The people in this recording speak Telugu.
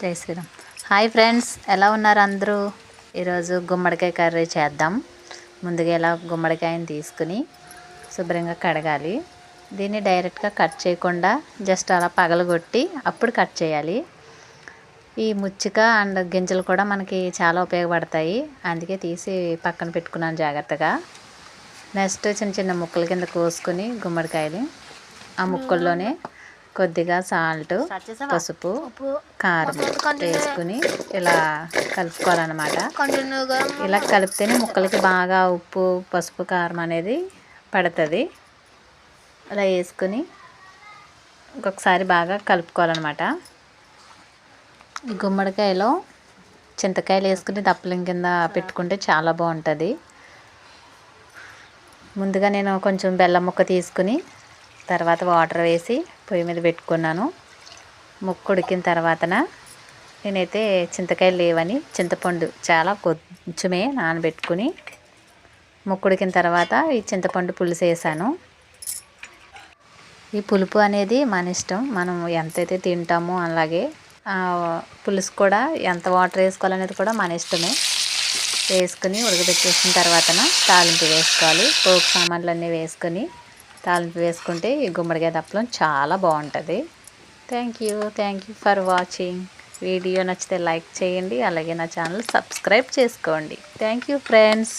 జై శ్రీరామ్. హాయ్ ఫ్రెండ్స్, ఎలా ఉన్నారు అందరూ? ఈరోజు గుమ్మడికాయ కర్రీ చేద్దాం. ముందుగా ఇలా గుమ్మడికాయని తీసుకుని శుభ్రంగా కడగాలి. దీన్ని డైరెక్ట్గా కట్ చేయకుండా జస్ట్ అలా పగలగొట్టి అప్పుడు కట్ చేయాలి. ఈ ముచ్చిక అండ్ గింజలు కూడా మనకి చాలా ఉపయోగపడతాయి, అందుకే తీసి పక్కన పెట్టుకున్నాను జాగ్రత్తగా. నెక్స్ట్ చిన్న చిన్న ముక్కల కింద కోసుకొని గుమ్మడికాయలు ఆ ముక్కల్లోనే కొద్దిగా సాల్ట్, పసుపు, కారం వేసుకుని ఇలా కలుపుకోవాలన్నమాట. ఇలా కలిపితేనే ముక్కలకి బాగా ఉప్పు, పసుపు, కారం అనేది పడుతుంది. అలా వేసుకుని ఇంకొకసారి బాగా కలుపుకోవాలన్నమాట. ఈ గుమ్మడికాయలో చింతకాయలు వేసుకుని దప్పలం కింద పెట్టుకుంటే చాలా బాగుంటుంది. ముందుగా నేను కొంచెం బెల్లం ముక్క తీసుకుని తర్వాత వాటర్ వేసి పొయ్యి మీద పెట్టుకున్నాను. ముక్క ఉడికిన తర్వాతన నేనైతే చింతకాయలు లేవని చింతపండు చాలా కొంచెమే నానబెట్టుకుని ముక్క ఉడికిన తర్వాత ఈ చింతపండు పులుసు వేసాను. ఈ పులుపు అనేది మన ఇష్టం, మనం ఎంతైతే తింటామో అలాగే పులుసు కూడా ఎంత వాటర్ వేసుకోవాలనేది కూడా మన ఇష్టమే. వేసుకుని ఉడకబెట్టేసిన తర్వాతన తాలింపు వేసుకోవాలి. పోపు సామాన్లు అన్నీ వేసుకొని తాలింపు వేసుకుంటే ఈ గుమ్మడికాయ దప్పలం చాలా బాగుంటుంది. Thank you for watching. Video నచ్చితే లైక్ చేయండి, అలాగే నా ఛానల్ సబ్స్క్రైబ్ చేసుకోండి. Thank you friends.